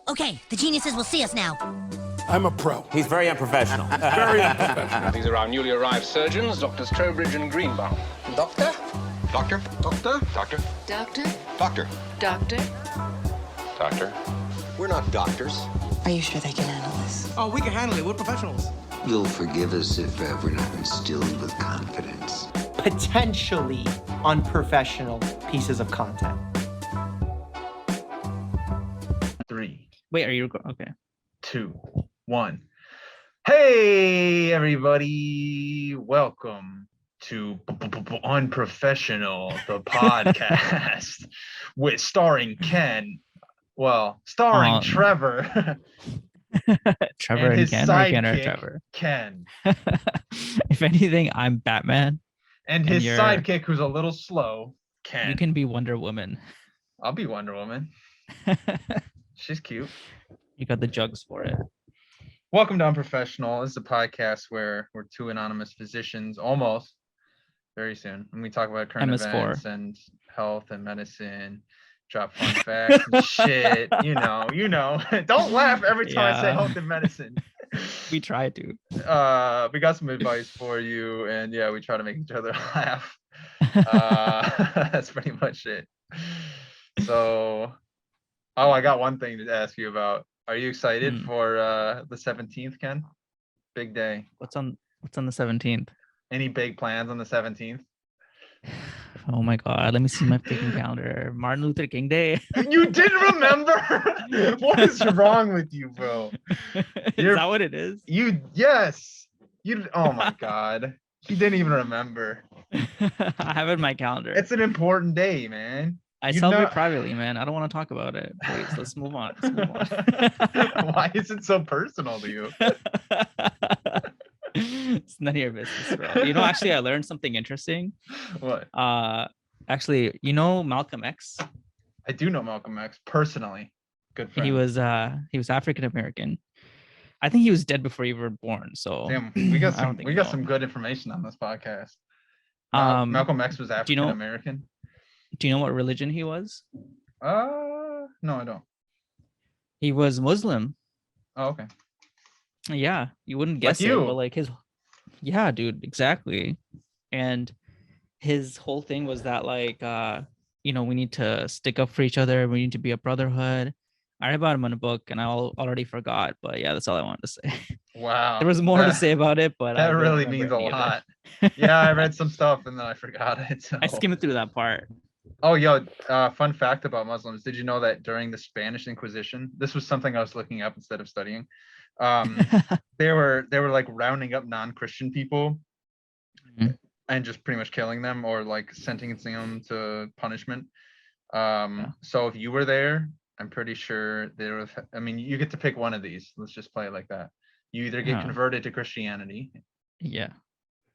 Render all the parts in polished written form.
Okay, the geniuses will see us now. I'm a pro. He's very unprofessional. Very unprofessional. These are our newly arrived surgeons, Doctors Trowbridge and Greenbaum. Doctor? Doctor? Doctor? Doctor? Doctor? Doctor? Doctor? Doctor? We're not doctors. Are you sure they can handle this? Oh, we can handle it. We're professionals. You'll forgive us if we're not instilled with confidence. Potentially unprofessional pieces of content. 3, Wait, are you okay? 2, 1. Hey, everybody. Welcome to Unprofessional, the podcast with starring Ken. Well, starring Trevor. Trevor and Ken, or Ken or Trevor? Ken. If anything, I'm Batman. And his sidekick, who's a little slow, Ken. You can be Wonder Woman. I'll be Wonder Woman. She's cute. You got the jugs for it. Welcome to Unprofessional. This is a podcast where we're two anonymous physicians, almost very soon, and we talk about current MS4. events and health and medicine, drop fun facts and shit. You know. Don't laugh every time I say health and medicine. We try to. We got some advice for you, and yeah, we try to make each other laugh. That's pretty much it. So, I got one thing to ask you about. Are you excited for the 17th, Ken? Big day. What's on the 17th? Any big plans on the 17th? Oh my god, let me see my freaking calendar. Martin Luther King Day. You didn't remember? What is wrong with you, bro? Is that what it is? Yes. Oh my god. He didn't even remember. I have it in my calendar. It's an important day, man. I celebrate privately, man. I don't want to talk about it. Please, let's move on. Why is it so personal to you? It's none of your business, bro. Actually, I learned something interesting. What? Actually, Malcolm X? I do know Malcolm X personally. Good friend. He was African American. I think he was dead before you were born. So damn, we got some good information on this podcast. Malcolm X was African American. Do you know what religion he was? No, I don't. He was Muslim. Oh, okay. Yeah, you wouldn't guess it, but like yeah, dude, exactly. And his whole thing was that we need to stick up for each other. We need to be a brotherhood. I read about him in a book, and I already forgot. But yeah, that's all I wanted to say. Wow. There was more to say about it, but that really means a lot. Yeah, I read some stuff and then I forgot it. So. I skimmed through that part. Oh, yo, fun fact about Muslims. Did you know that during the Spanish Inquisition, this was something I was looking up instead of studying. They were like rounding up non-Christian people and just pretty much killing them or like sentencing them to punishment. So if you were there, I'm pretty sure you get to pick one of these. Let's just play it like that. You either get converted to Christianity,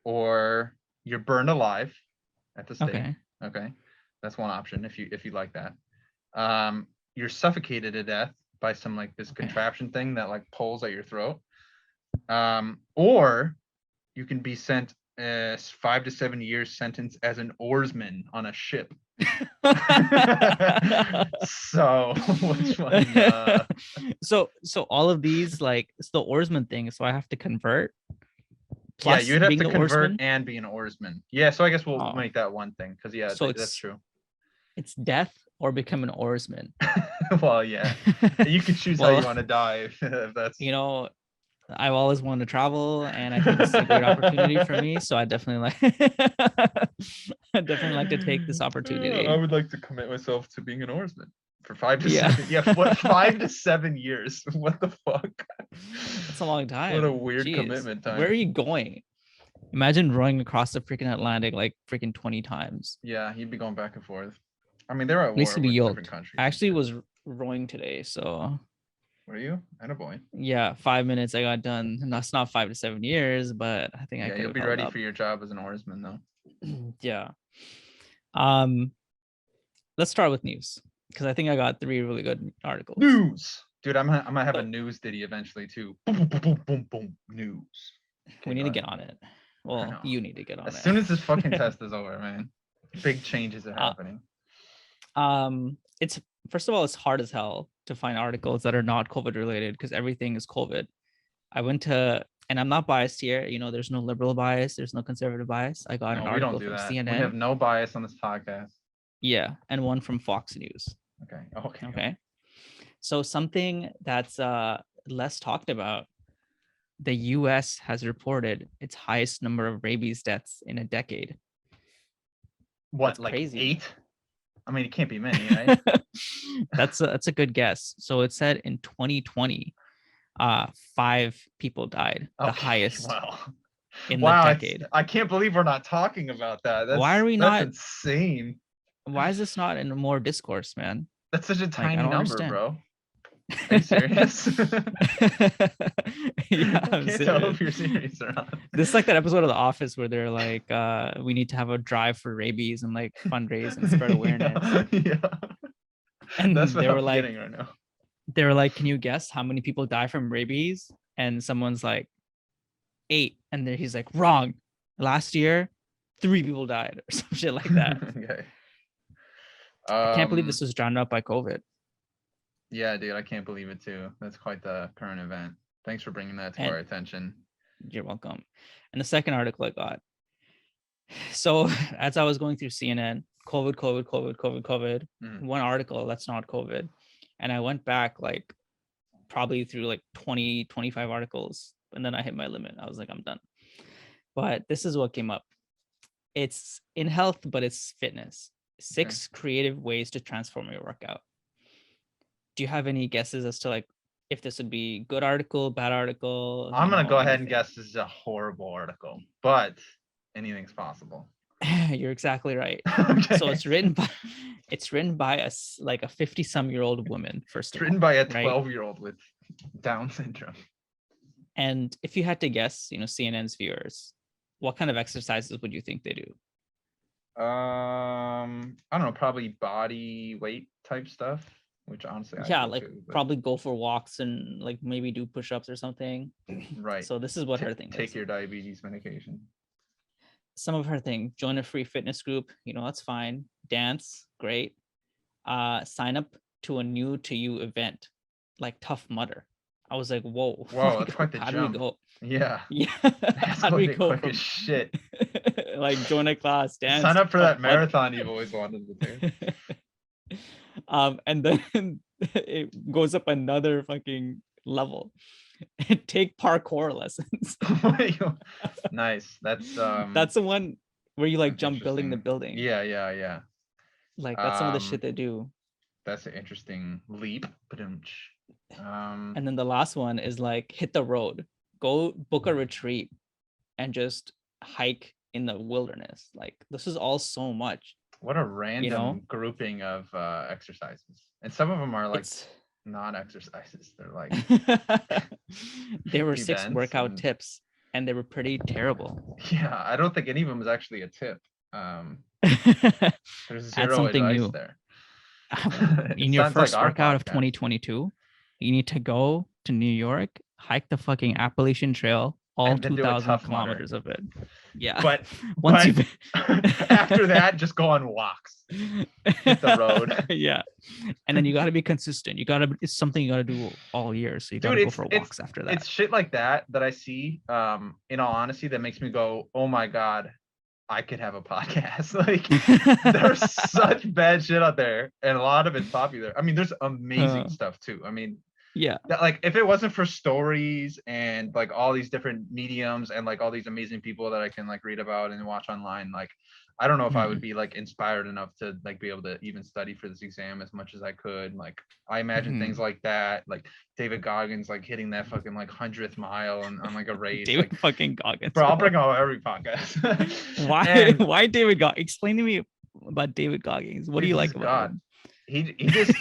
or you're burned alive at the stake. Okay. That's one option if you like that. You're suffocated to death by some like this contraption thing that like pulls at your throat. Or you can be sent 5 to 7 years sentence as an oarsman on a ship. So which one? So all of these, like, it's the oarsman thing, so I have to convert. Yeah, you'd have to convert and be an oarsman. Yeah, so I guess we'll make that one thing because that's true. It's death or become an oarsman. Well, yeah, you can choose how you want to die. If that's I've always wanted to travel, and I think this is a great opportunity for me. So I definitely like to take this opportunity. I would like to commit myself to being an oarsman for 5 to 7. Yeah, what 5 to 7 years? What the fuck? That's a long time. What a weird commitment time. Where are you going? Imagine rowing across the freaking Atlantic like freaking 20 times. Yeah, you'd be going back and forth. I mean, they're at war with different countries. I actually was rowing today, so. Were you? Attaboy. Yeah, 5 minutes I got done. And that's not 5 to 7 years, but I think I could. You'll be ready for your job as an oarsman, though. Yeah. Let's start with news, because I think I got 3 really good articles. News, dude. I'm gonna have a news ditty eventually too. Boom, boom, boom, boom, boom, boom. News. We need to get on it. Well, you need to get on it. As soon as this fucking test is over, man. Big changes are happening. It's first of all, it's hard as hell to find articles that are not COVID related because everything is COVID. I went to, and I'm not biased here. You know, there's no liberal bias. There's no conservative bias. I got an No, we don't article do from that. CNN. We have no bias on this podcast. Yeah, and one from Fox News. Okay. Okay. So something that's less talked about, the US has reported its highest number of rabies deaths in a decade. What, That's like crazy. 8? I mean, it can't be many, right? That's a good guess. So it said in 2020, 5 people died, the highest Wow. in the decade. I can't believe we're not talking about that. Why are we that's not? insane. Why is this not in more discourse, man? That's such a I tiny don't number, understand. bro. Are you serious? Yeah, I I'm can't tell serious. if you're serious or not. This is like that episode of The Office where they're like, we need to have a drive for rabies and like fundraise and spread awareness. Yeah. And That's what they were I'm like, getting right now. can you guess how many people die from rabies? And someone's like, 8. And then he's like, wrong. Last year, 3 people died or some shit like that. Okay. I can't believe this was drowned out by COVID. Yeah, dude, I can't believe it too. That's quite the current event. Thanks for bringing that to And- our attention. You're welcome. And the second article I got. So as I was going through CNN, COVID, one article that's not COVID. And I went back like probably through like 20, 25 articles. And then I hit my limit. I was like, I'm done. But this is what came up. It's in health, but it's fitness. 6 creative ways to transform your workout. Do you have any guesses as to like if this would be good article, bad article? I'm gonna go ahead and guess this is a horrible article, but anything's possible. You're exactly right. Okay. So it's written by a 50-some-year-old woman. First It's of written all, by a right? 12-year-old with Down syndrome. And if you had to guess, CNN's viewers, what kind of exercises would you think they do? I don't know, probably body weight type stuff, which honestly, Yeah, I do like too, but- probably go for walks and like maybe do push-ups or something. right. So this is what her thing Take is. your diabetes medication. Some of her thing: join a free fitness group. That's fine. Dance, great. Sign up to a new to you event, like Tough Mudder. I was like, whoa, Whoa, that's quite the how jump. do we go? Yeah. Yeah, That's how do we quite go quick from as shit. like join a class, dance, Sign up for Tough that Mudder. marathon you've always wanted to do. And then it goes up another fucking level. Take parkour lessons. Nice. That's That's the one where you like that's jump building the interesting. building. Yeah. Like that's some of the shit they do. That's an interesting leap. And then the last one is like hit the road, go book a retreat and just hike in the wilderness. Like this is all so much. What a random grouping of exercises. And some of them are like not exercises. They're like there were 6 events workout and- tips and they were pretty terrible. Yeah, I don't think any of them is actually a tip. There's Add zero something advice new. there. In It your sounds like first our workout of podcast. 2022, you need to go to New York, hike the fucking Appalachian Trail, all And then do a 2,000 Tough Mudder. kilometers of it. Yeah. But once but you after that, just go on walks. Hit the road. Yeah. And then you got to be consistent. It's something you got to do all year. So you got to go for walks after that. It's shit like that I see, in all honesty, that makes me go, oh my God, I could have a podcast. Like there's such bad shit out there and a lot of it's popular. I mean, there's amazing stuff too. I mean, yeah. Like if it wasn't for stories and like all these different mediums and like all these amazing people that I can like read about and watch online, like I don't know if I would be like inspired enough to like be able to even study for this exam as much as I could. Like I imagine things like that, like David Goggins like hitting that fucking like 100th mile on like a race. David Like, fucking Goggins. bro, I'll bring him on every podcast. Why? And Why David Goggins? Explain to me about David Goggins. What do you like about him? He just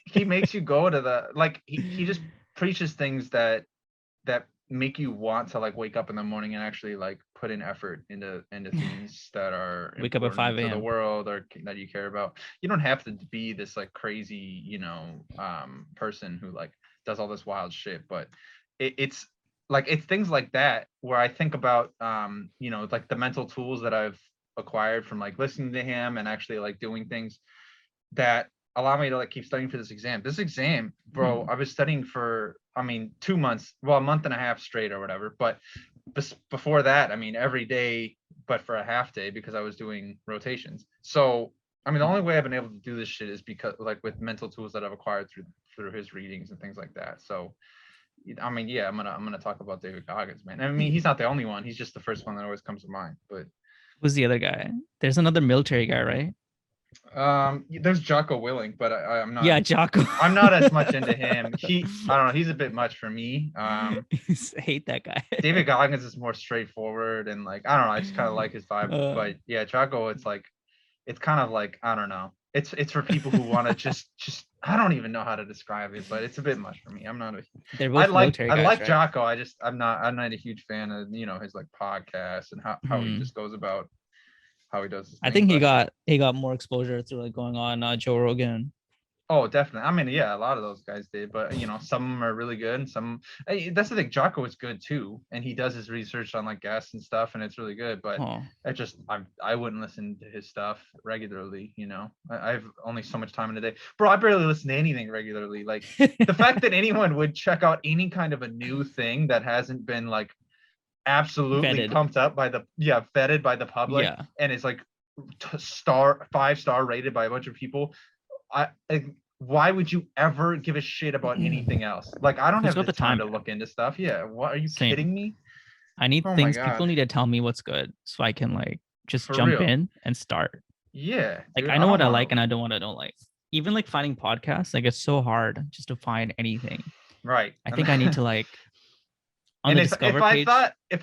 he makes you go to the like he just preaches things that make you want to like wake up in the morning and actually like put in effort into things that are Wake up at 5 important to a.m. the world or that you care about. You don't have to be this like crazy, person who like does all this wild shit, but it's things like that where I think about like the mental tools that I've acquired from like listening to him and actually like doing things that allow me to like keep studying for this exam. This exam, bro, I was studying for, 2 months, well, a month and a half straight or whatever. But before that, every day, but for a half day because I was doing rotations. So, the only way I've been able to do this shit is because like with mental tools that I've acquired through his readings and things like that. So, yeah, I'm gonna talk about David Goggins, man. He's not the only one. He's just the first one that always comes to mind. But who's the other guy? There's another military guy, right? There's Jocko Willink, but I'm not. Yeah, Jocko. I'm not as much into him. I don't know. He's a bit much for me. I hate that guy. David Goggins is more straightforward and like I don't know. I just kind of like his vibe. But yeah, Jocko, it's kind of like I don't know. It's for people who want to just I don't even know how to describe it, but it's a bit much for me. I'm not a. They're both military guys, I like right? Jocko. I'm not a huge fan of his like podcast and how he just goes about how he does. I think he got more exposure through like going on Joe Rogan. Oh, definitely. Yeah, a lot of those guys did, but some of them are really good, and some. That's the thing. Jocko is good too, and he does his research on like guests and stuff, and it's really good. But I wouldn't listen to his stuff regularly. I have only so much time in a day, bro. I barely listen to anything regularly. Like the fact that anyone would check out any kind of a new thing that hasn't been like absolutely vetted. Pumped up by vetted by the public, and is like 5-star rated by a bunch of people. Why would you ever give a shit about anything else? Like I don't have the time to look into stuff. Yeah, what are you kidding me? I need things. People need to tell me what's good so I can like just jump in and start. Yeah, like dude, I know what I like and I know what I don't like. Even like finding podcasts, like it's so hard just to find anything. Right. I think I need to like. And if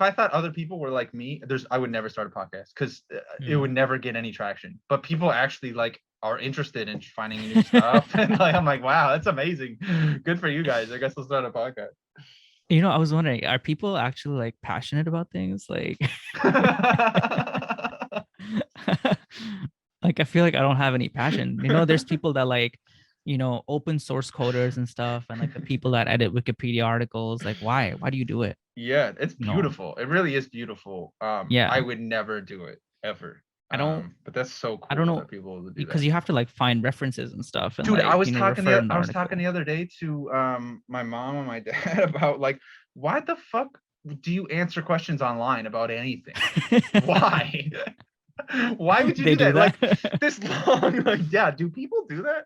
I thought other people were like me, I would never start a podcast because it would never get any traction. But people actually like are interested in finding new stuff, and like I'm like, wow, that's amazing. Good for you guys. I guess I'll start a podcast. I was wondering, are people actually like passionate about things? Like, like I feel like I don't have any passion. There's people that like. Open source coders and stuff, and like the people that edit Wikipedia articles. Like, why do you do it? Yeah, it's beautiful. It really is beautiful. I would never do it ever. I don't. But that's so cool. I don't know that people do because that. you have to like find references and stuff. And, dude, like, I was talking the other day to my mom and my dad about like, why the fuck do you answer questions online about anything? Why? Why would you do that? Like this long, like, yeah, do people do that?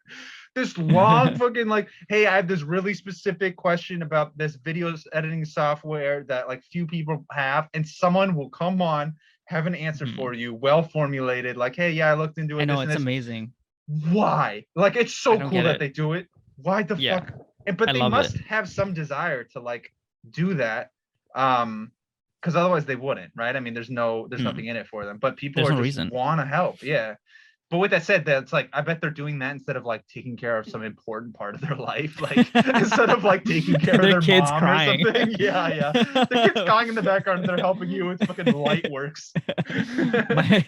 This long fucking like, hey, I have this really specific question about this video editing software that like few people have, and someone will come on, have an answer for you, well formulated, like, hey, yeah, I looked into it. I know, it's amazing. Why? Like, it's so cool that they do it. Why the fuck? But they must have some desire to like do that. Because otherwise they wouldn't, right? There's nothing in it for them. But people want to help, yeah. But with that said, that's like I bet they're doing that instead of like taking care of some important part of their life, like instead of like taking care of their kids mom crying. Or something. Yeah. The kids crying in the background, they're helping you with fucking light works. You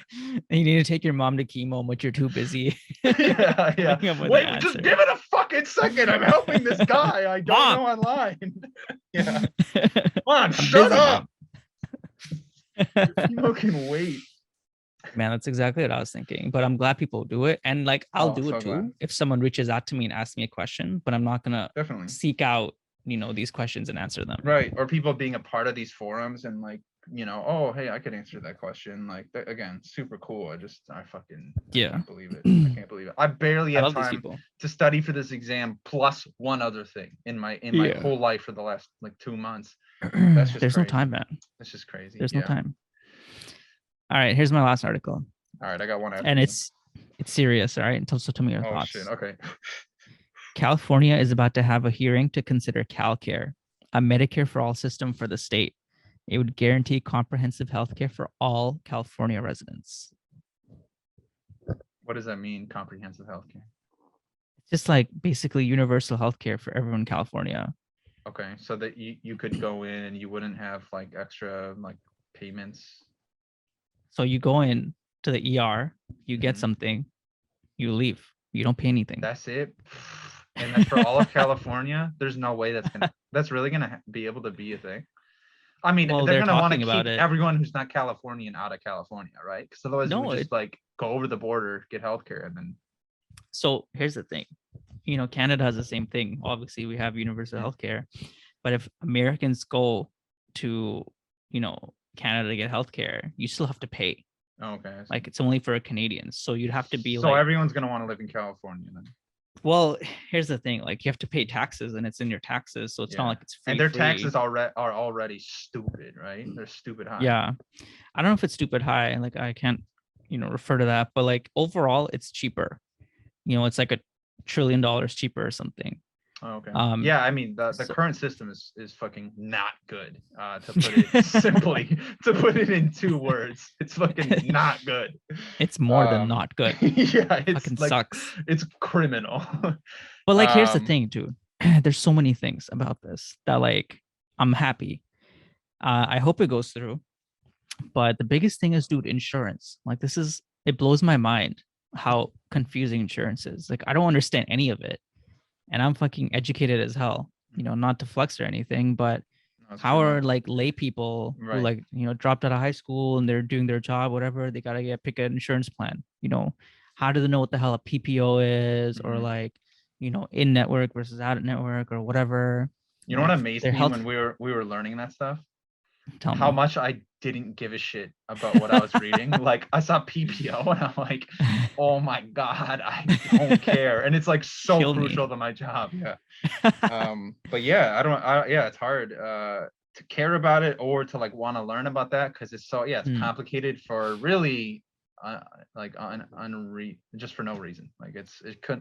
need to take your mom to chemo, but you're too busy. Yeah. Wait, just give it a fucking second. I'm helping this guy. I don't know online. Yeah. Come on, shut up. Chemo can wait. Man, that's exactly what I was thinking. But I'm glad people do it, and like I'll do it too glad. If someone reaches out to me and asks me a question. But I'm not gonna seek out these questions and answer them. Right, or people being a part of these forums and like oh hey, I could answer that question. Like again, super cool. I can't believe it. I can't believe it. I barely have time to study for this exam plus one other thing in my whole life for the last like 2 months. That's just there's crazy. No time, man. That's just crazy. There's no time. All right, here's my last article. All right, I got one. And it's serious. All right, so tell me your thoughts. Shit. Okay. California is about to have a hearing to consider CalCare, a Medicare for all system for the state. It would guarantee comprehensive health care for all California residents. What does that mean, comprehensive health care? It's just like basically universal health care for everyone in California. Okay, so that you could go in and you wouldn't have like extra like payments. So you go in to the ER, you get something, you leave. You don't pay anything. That's it. And that's for all of California. There's no way that's really gonna be able to be a thing. They're gonna want to keep everyone who's not Californian out of California, right? Because otherwise you would just like go over the border, get healthcare, and then. So here's the thing, Canada has the same thing. Obviously, we have universal healthcare, but if Americans go to, Canada to get healthcare, you still have to pay. Oh, okay. I see. Like it's only for Canadians, so you'd have to be So like, everyone's gonna want to live in California then. well, here's the thing, like you have to pay taxes, and it's in your taxes, so it's not Yeah. like it's free. And their free. taxes are already stupid, right? They're stupid high. Yeah, I don't know if it's stupid high. Like I can't, refer to that, but like overall, it's cheaper. It's like $1 trillion cheaper or something. Oh, okay. Yeah, I mean the current system is fucking not good. To put it simply, to put it in 2 words, it's fucking not good. It's more than not good. Yeah, it's fucking like, sucks. It's criminal. But like, here's the thing, dude. There's so many things about this that like I'm happy. I hope it goes through. But the biggest thing is, dude, insurance. Like it blows my mind how confusing insurance is. Like I don't understand any of it. And I'm fucking educated as hell, not to flex or anything, but how are like lay people who like, dropped out of high school and they're doing their job, whatever, they got to pick an insurance plan, how do they know what the hell a PPO is or like, in network versus out of network or whatever. You know what amazed me when we were learning that stuff? Tell how me. much I didn't give a shit about what I was reading. Like I saw PPO and I'm like, oh my God, I don't care. And it's like so Kill crucial me. to my job. Yeah. But yeah, it's hard to care about it or to like want to learn about that because it's so it's complicated for really just for no reason. Like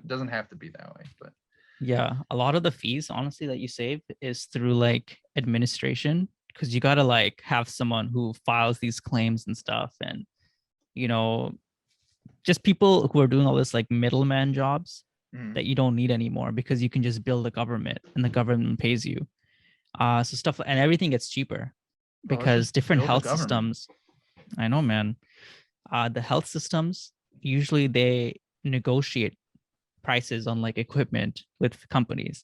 doesn't have to be that way, but yeah, a lot of the fees honestly that you save is through like administration, because you got to like have someone who files these claims and stuff, and just people who are doing all this like middleman jobs that you don't need anymore, because you can just build a government and the government pays you. So stuff, and everything gets cheaper because different health systems. I know, man. The health systems usually they negotiate prices on like equipment with companies.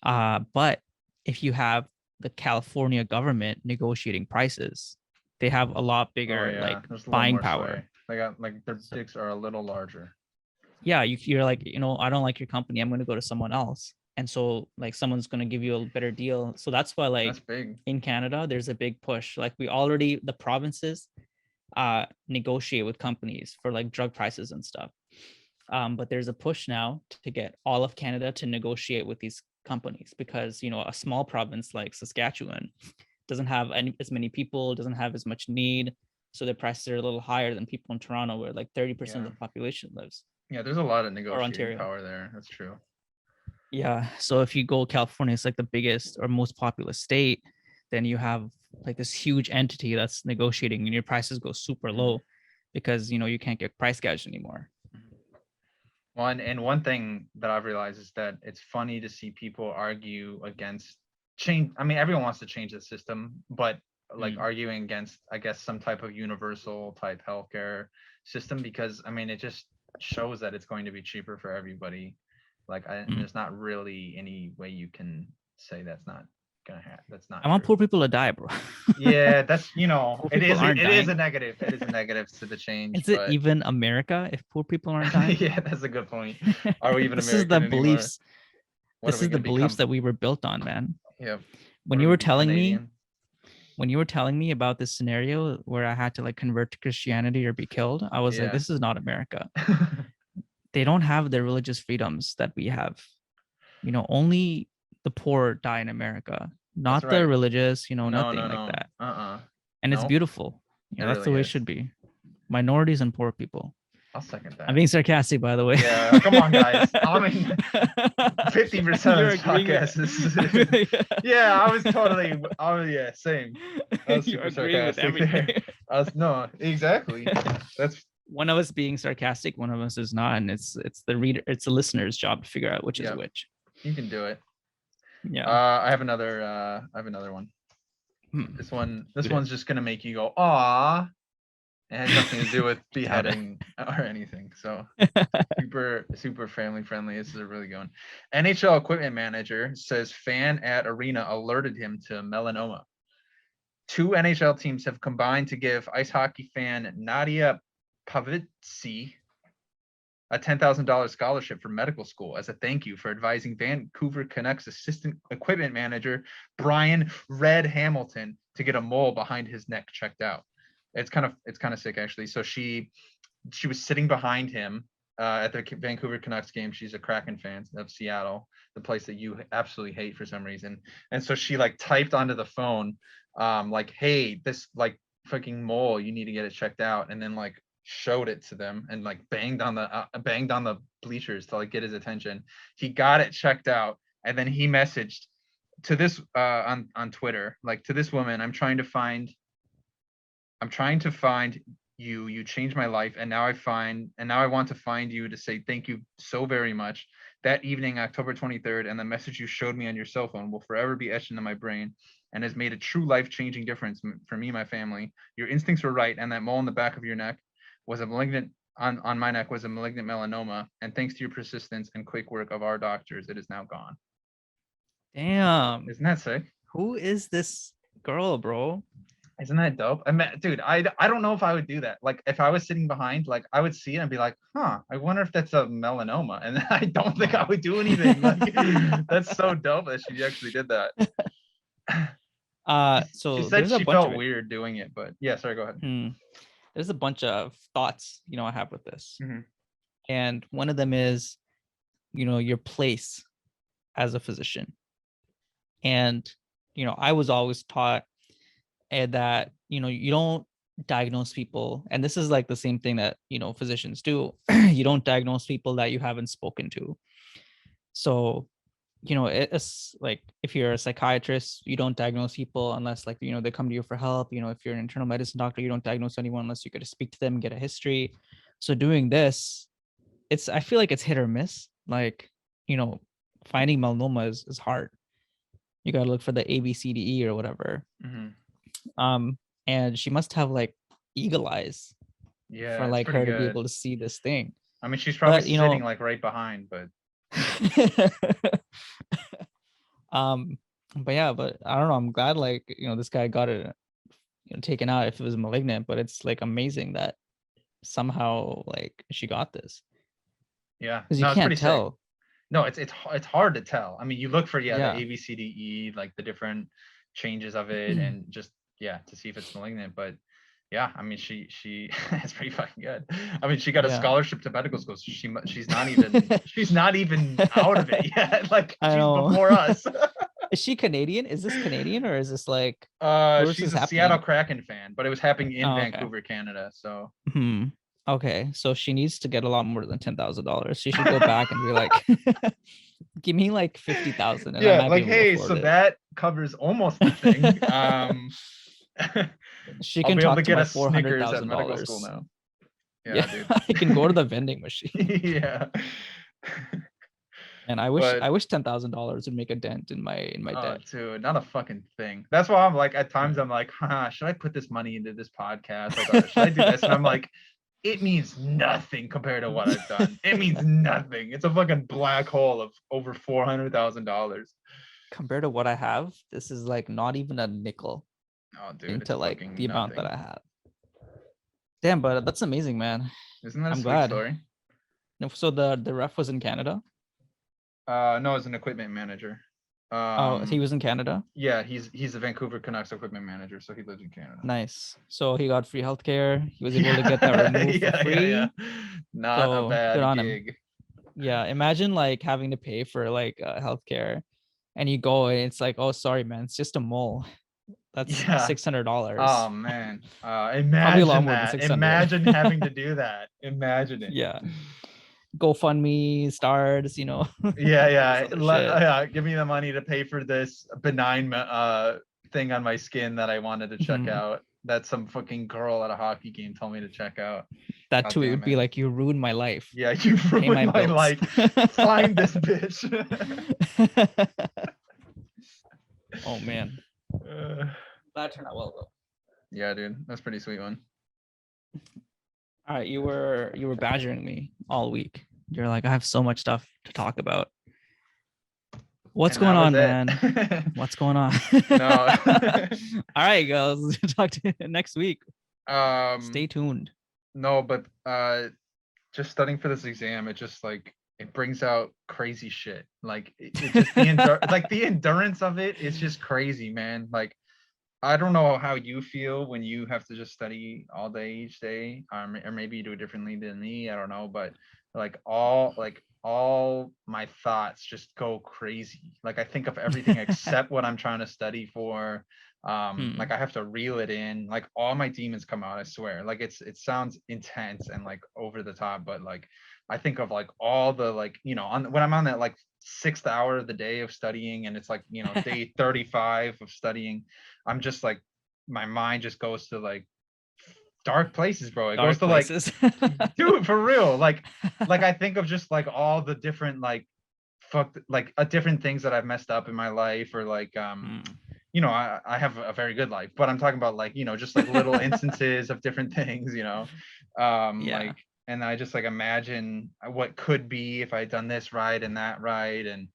But if you have the California government negotiating prices, they have a lot bigger like buying power. They got like their dicks are a little larger. Yeah, you're like, I don't like your company, I'm going to go to someone else. And so like someone's going to give you a better deal. So that's why like in Canada, there's a big push. Like the provinces negotiate with companies for like drug prices and stuff. But there's a push now to get all of Canada to negotiate with these companies, because a small province like Saskatchewan doesn't have as many people, doesn't have as much need, so their prices are a little higher than people in Toronto, where like 30% of the population lives. Yeah, there's a lot of negotiating power there. That's true. Yeah, so if you go California, it's like the biggest or most populous state, then you have like this huge entity that's negotiating, and your prices go super low because you can't get price gouged anymore. Well, and one thing that I've realized is that it's funny to see people argue against change. I mean, everyone wants to change the system, but like arguing against, I guess, some type of universal type healthcare system, because I mean, it just shows that it's going to be cheaper for everybody. Like, there's not really any way you can say that's not gonna happen. That's not. I want poor people to die, bro. Yeah, that's it is a negative. It is a negative to the change. Is it even America if poor people aren't dying? Yeah, that's a good point. Are we even this American is the anymore? beliefs. This is the beliefs that we were built on, man. Yeah. When you were telling me about this scenario where I had to like convert to Christianity or be killed, I was like, this is not America. They don't have the religious freedoms that we have. Only the poor die in America, not the religious, nothing like that. And it's beautiful. That's the way it should be. Minorities and poor people. I'll second that. I'm being sarcastic, by the way. Yeah, come on, guys. I mean, 50% of this podcast is. Yeah, I was totally. Oh yeah, same. I was super sarcastic there. No, exactly. That's. One of us being sarcastic, one of us is not, and it's the listener's job to figure out which is which. You can do it. Yeah. I have another one. This one's just gonna make you go, "Aw." It has nothing to do with beheading or anything. So super family friendly. This is a really good one. NHL equipment manager says fan at arena alerted him to melanoma. 2 NHL teams have combined to give ice hockey fan Nadia Pavitsy a $10,000 scholarship for medical school as a thank you for advising Vancouver Canucks assistant equipment manager Brian Red Hamilton to get a mole behind his neck checked out. It's kind of sick, actually. So she was sitting behind him at the Vancouver Canucks game. She's a Kraken fan of Seattle, the place that you absolutely hate for some reason. And so she like typed onto the phone, like, hey, this like fucking mole, you need to get it checked out, and then like showed it to them and like banged on the bleachers to like get his attention. He got it checked out, and then he messaged to this on Twitter, like, to this woman, I'm trying to find you changed my life, and now I want to find you to say thank you so very much. That evening, October 23rd, and the message you showed me on your cell phone will forever be etched into my brain and has made a true life-changing difference for me and my family. Your instincts were right, and that mole in the back of your neck was a malignant on my neck was a malignant melanoma, and thanks to your persistence and quick work of our doctors, it is now gone. Damn. Isn't that sick? Who is this girl, bro? Isn't that dope? I mean, dude, I don't know if I would do that. Like, if I was sitting behind, like, I would see it and be like, huh, I wonder if that's a melanoma. And I don't think I would do anything. Like, that's so dope that she actually did that. So she said there's she a bunch felt of weird doing it, but yeah, sorry, go ahead. There's a bunch of thoughts, I have with this. Mhm. And one of them is, your place as a physician. And, I was always taught that, you don't diagnose people. And this is like the same thing that, physicians do. You don't diagnose people that you haven't spoken to. So, it's like, if you're a psychiatrist, you don't diagnose people unless, like, they come to you for help. If you're an internal medicine doctor, you don't diagnose anyone unless you get to speak to them and get a history. So doing this, I feel like it's hit or miss. Like, finding melanoma is hard. You got to look for the ABCDE or whatever. Mm-hmm. And she must have like eagle eyes, Yeah, for it's like her pretty to be good. able to see this thing. I mean, she's probably But, sitting like right behind, but but yeah, but I don't know. I'm glad like, this guy got it, taken out if it was malignant, but it's like amazing that somehow like she got this. yeah, Because you it's can't pretty tell. sick. No, it's hard to tell. I mean, you look for Yeah. the ABCDE, like the different changes of it, and just to see if it's malignant. But yeah, I mean, she it's pretty fucking good. I mean, she got a Yeah. scholarship to medical school, so she's not even out of it yet. Like, I she's know. before us. Is she Canadian? Is this Canadian or is this like She's a Seattle Kraken fan, but it was happening in okay. Vancouver, Canada. So okay, so she needs to get a lot more than $10,000. She should go back and be like, give me like 50,000. Yeah, like, hey, so that covers almost the thing. She I'll can be able talk to to get my a Snickers at medical $400,000 school now. Yeah, Dude. I can go to the vending machine. Yeah. And I wish $10,000 would make a dent in my debt. Dude, not a fucking thing. That's why I'm like, at times I'm like, should I put this money into this podcast? Like, or should I do this? And I'm like, it means nothing compared to what I've done. It means nothing. It's a fucking black hole of over $400,000. Compared to what I have, this is like not even a nickel into like the amount that I have. Damn, but that's amazing, man. Isn't that a I'm sweet glad. story? No, so the ref was in Canada? No, as an equipment manager. He was in Canada? Yeah, he's a Vancouver Canucks equipment manager, so he lives in Canada. Nice. So he got free healthcare. He was able to get that removed for free. Yeah. Not a bad gig. Yeah, imagine like having to pay for like healthcare, and you go and it's like, oh, sorry, man, it's just a mole. That's $600. Oh man, imagine that. Imagine having to do that. Imagine it. Yeah. GoFundMe stars, Yeah. Give me the money to pay for this benign thing on my skin that I wanted to check out. That some fucking girl at a hockey game told me to check out. That tweet would be like, you ruined my life. Yeah, you ruined my life. Find this bitch. Oh man. That turned out well though. Yeah, dude, that's a pretty sweet one. All right, you were badgering me all week. You're like, I have so much stuff to talk about. What's going on, man? What's going on? No. All right, guys. Talk to you next week. Stay tuned. No, but just studying for this exam, it just like it brings out crazy shit. Like it just like the endurance of it is just crazy, man. Like I don't know how you feel when you have to just study all day each day, or maybe you do it differently than me. I don't know, but all my thoughts just go crazy. Like I think of everything except what I'm trying to study for. Like I have to reel it in. Like all my demons come out, I swear. Like it sounds intense and like over the top, but like I think of like all the like, you know, when I'm on that like 6th hour of the day of studying, and it's like, you know, day 35 of studying, I'm just like, my mind just goes to like dark places, bro. It goes to places. Like, dude, for real. Like I think of just like all the different like different things that I've messed up in my life, or like you know, I have a very good life, but I'm talking about like, you know, just like little instances of different things, you know. Like, and I just like imagine what could be if I had done this right and that right, and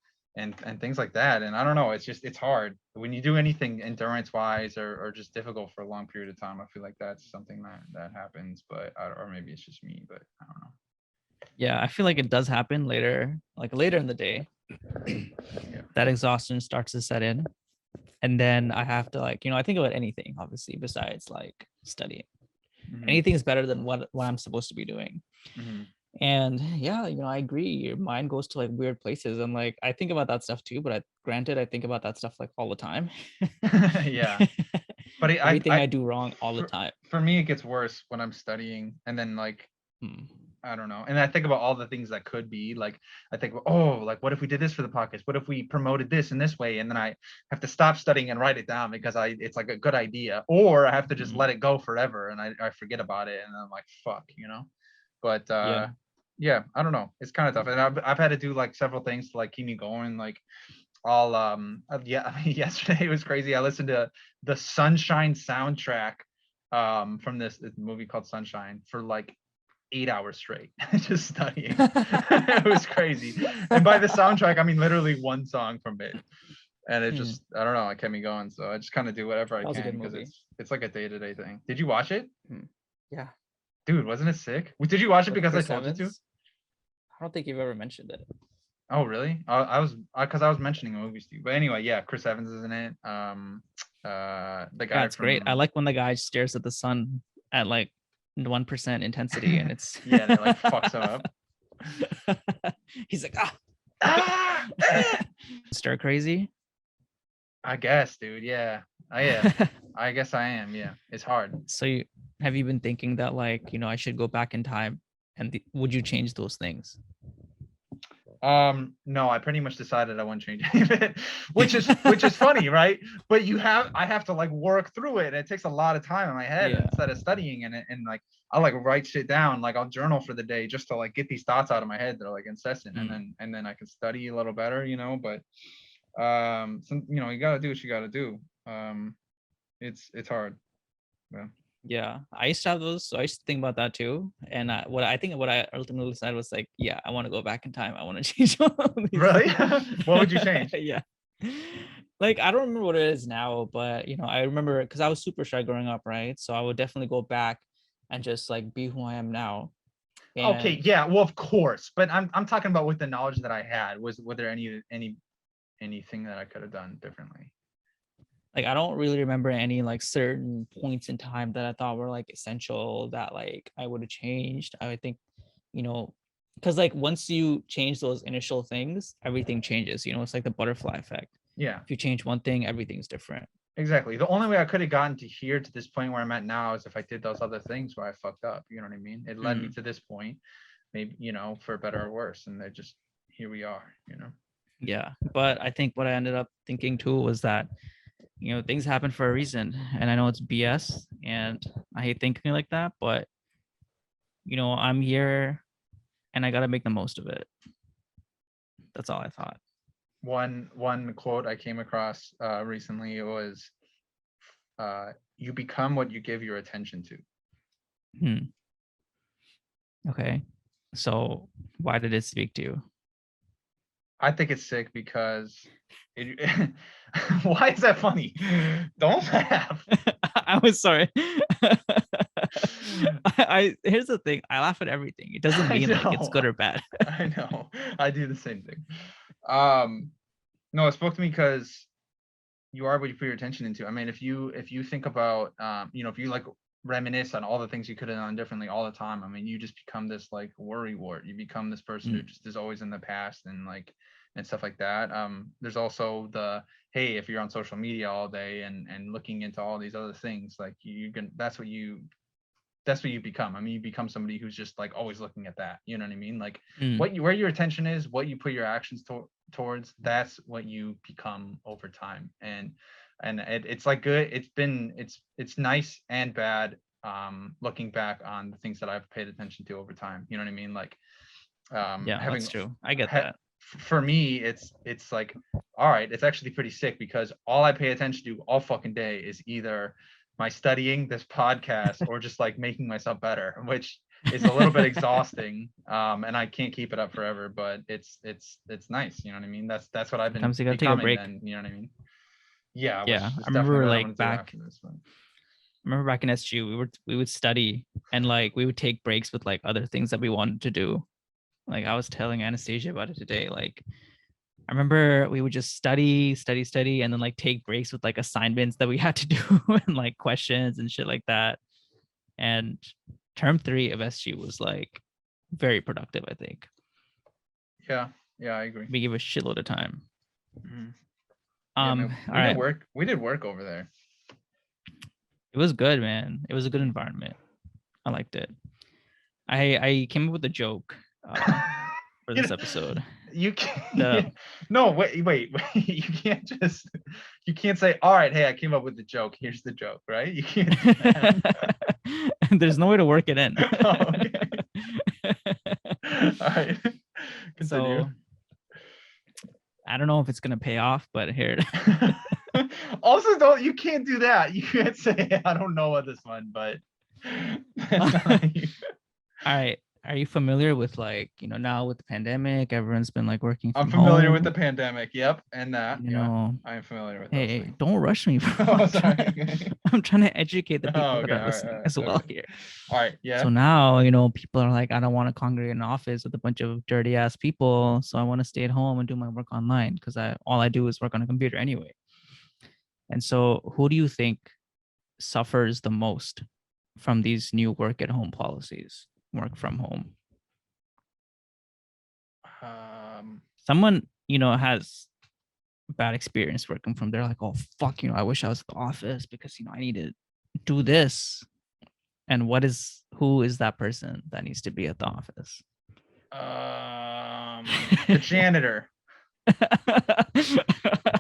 things like that. And I don't know, it's hard when you do anything endurance wise or just difficult for a long period of time. I feel like that's something that happens, but or maybe it's just me, but I don't know. Yeah, I feel like it does happen later in the day. That exhaustion starts to set in, and then I have to like, you know, I think about anything obviously besides like studying. Anything is better than what I'm supposed to be doing. And yeah, you know, I agree, your mind goes to like weird places, and like I think about that stuff too, but granted I think about that stuff like all the time. Yeah, but everything I do wrong all the time. For me, it gets worse when I'm studying, and then like I don't know, and I think about all the things that could be. Like I think, oh, like what if we did this for the podcast? What if we promoted this in this way? And then I have to stop studying and write it down because it's like a good idea, or I have to just let it go forever and I forget about it, and I'm like, fuck, you know. But yeah, I don't know, it's kind of tough, and I've had to do like several things to like keep me going. Like I'll yesterday it was crazy. I listened to the Sunshine soundtrack from this movie called Sunshine for like 8 hours straight, just studying. It was crazy. And by the soundtrack, I mean literally one song from it. And it just, I don't know, it kept me going. So I just kind of do whatever I can because it's like a day-to-day thing. Did you watch it? Yeah. Dude, wasn't it sick? Did you watch it because Chris I told Evans? you to? I don't think you've ever mentioned it. Oh, really? I was mentioning movies to you. But anyway, yeah, Chris Evans is in it. The guy That's great. I like when the guy stares at the sun at like 1% intensity, and it's yeah, it like fucks him up. He's like, stir crazy. I guess, dude. Yeah, I guess I am. Yeah, it's hard. So have you been thinking that like, you know, I should go back in time, and would you change those things? No, I pretty much decided I wouldn't change any of it, which is funny, right? But I have to like work through it, and it takes a lot of time in my head instead of studying, and like I'll like write shit down, like I'll journal for the day just to like get these thoughts out of my head that are like incessant, and then I can study a little better, you know. But you know, you gotta do what you gotta do. It's hard. Yeah, I used to have those, so I used to think about that too. And what I ultimately decided was like, yeah, I want to go back in time. I want to change all of these. Really? What would you change? Yeah, like I don't remember what it is now, but you know, I remember because I was super shy growing up, right? So I would definitely go back and just like be who I am now. And okay, yeah, well, of course, but I'm talking about with the knowledge that I had. Was there anything that I could have done differently? Like I don't really remember any like certain points in time that I thought were like essential that like I would have changed. I would think, you know, because like once you change those initial things, everything changes. You know, it's like the butterfly effect. Yeah. If you change one thing, everything's different. Exactly. The only way I could have gotten to here to this point where I'm at now is if I did those other things where I fucked up. You know what I mean? It led me to this point, maybe, you know, for better or worse. And here we are, you know? Yeah. But I think what I ended up thinking too was that, you know, things happen for a reason, and I know it's BS and I hate thinking like that, but you know, I'm here and I got to make the most of it. That's all I thought. One quote I came across recently was, you become what you give your attention to. Okay. So why did it speak to you? I think it's sick because why is that funny? Don't laugh. I was sorry. I here's the thing. I laugh at everything. It doesn't mean like it's good or bad. I know. I do the same thing. No, it spoke to me because you are what you put your attention into. I mean, if you think about, if you like reminisce on all the things you could have done differently all the time, I mean, you just become this like worry wart. You become this person who just is always in the past and stuff like that. There's also the, hey, if you're on social media all day and looking into all these other things, like that's what you become. I mean, you become somebody who's just like always looking at that. You know what I mean? Like where your attention is, what you put your actions towards, that's what you become over time. And it's like good. It's nice and bad. Looking back on the things that I've paid attention to over time. You know what I mean? Like, that's true. I get that. For me, it's like, all right, it's actually pretty sick because all I pay attention to all fucking day is either my studying, this podcast, or just like making myself better, which is a little bit exhausting. And I can't keep it up forever, but it's nice. You know what I mean? That's what I've been Sometimes you gotta becoming. Take a break. Then, you know what I mean? Yeah. Yeah. I remember like back. Remember back in SG, we would study and like we would take breaks with like other things that we wanted to do. Like I was telling Anastasia about it today. Like I remember we would just study, and then like take breaks with like assignments that we had to do and like questions and shit like that. And term 3 of SG was like very productive, I think. Yeah, I agree. We gave a shitload of time. We did work over there. It was good, man. It was a good environment. I liked it. I came up with a joke for this episode. You can't. No, wait. You can't say, all right, hey, I came up with the joke. Here's the joke, right? You can't. There's no way to work it in. Oh, okay. All right. Continue. So, I don't know if it's gonna pay off, but here. Also, you can't do that. You can't say, I don't know what this one, but. All right. Are you familiar with like, now with the pandemic, everyone's been like working from I'm familiar home. with the pandemic. Yep. And that, I am familiar with Hey, those don't rush me, bro. Oh, sorry. I'm trying to educate the people that are listening as well here. All right. Yeah. So now, people are like, I don't want to congregate in an office with a bunch of dirty ass people. So I want to stay at home and do my work online because all I do is work on a computer anyway. And so who do you think suffers the most from these new work at home policies? Work from home. Someone has bad experience working from there, like, oh fuck, I wish I was at the office because I need to do this. And who is that person that needs to be at the office? The janitor.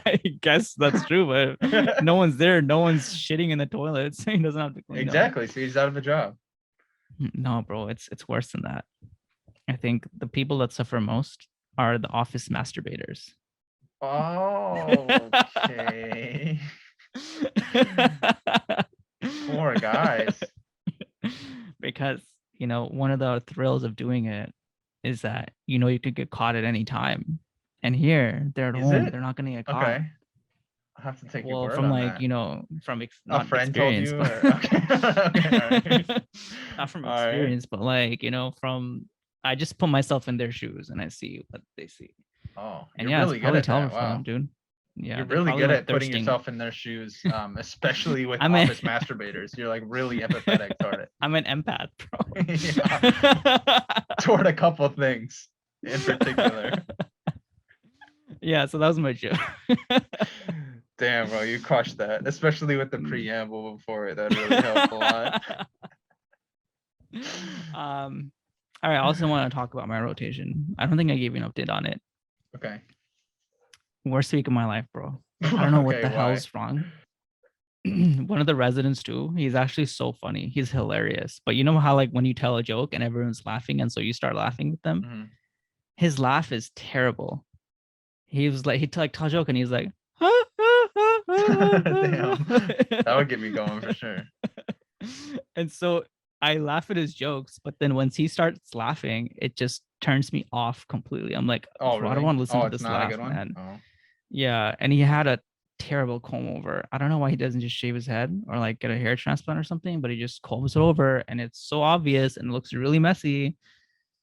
I guess that's true, but no one's there, no one's shitting in the toilets. He doesn't have to clean exactly up. So he's out of a job. No, bro, it's worse than that. I think the people that suffer most are the office masturbators. Oh, okay. Poor guys. Because, one of the thrills of doing it is that, you could get caught at any time. And here, they're at home. They're not going to get caught. Okay. I have to take your word from on like, that. From a friend told you? but Okay. not from All experience, but like, I just put myself in their shoes and I see what they see. Oh, and you're really good at that. Wow. Them, dude. Yeah, you're really good at putting yourself in their shoes, especially with office masturbators. You're like really empathetic toward it. I'm an empath, bro. Yeah. Toward a couple of things in particular. Yeah, so that was my joke. Damn, bro, you crushed that, especially with the preamble before it. That really helped a lot. All right, I also want to talk about my rotation. I don't think I gave you an update on it. Okay. Worst week of my life, bro. I don't know what the hell's wrong. One of the residents too, he's actually so funny. He's hilarious. But you know how like when you tell a joke and everyone's laughing and so you start laughing with them? Mm-hmm. His laugh is terrible. He was like, he'd tell a joke and he's like, damn, that would get me going for sure. And so I laugh at his jokes, but then once he starts laughing, it just turns me off completely. I'm like, oh, really? I don't want to listen to this laugh, man. Oh. Yeah, and he had a terrible comb over. I don't know why he doesn't just shave his head or like get a hair transplant or something, but he just combs it over and it's so obvious and it looks really messy.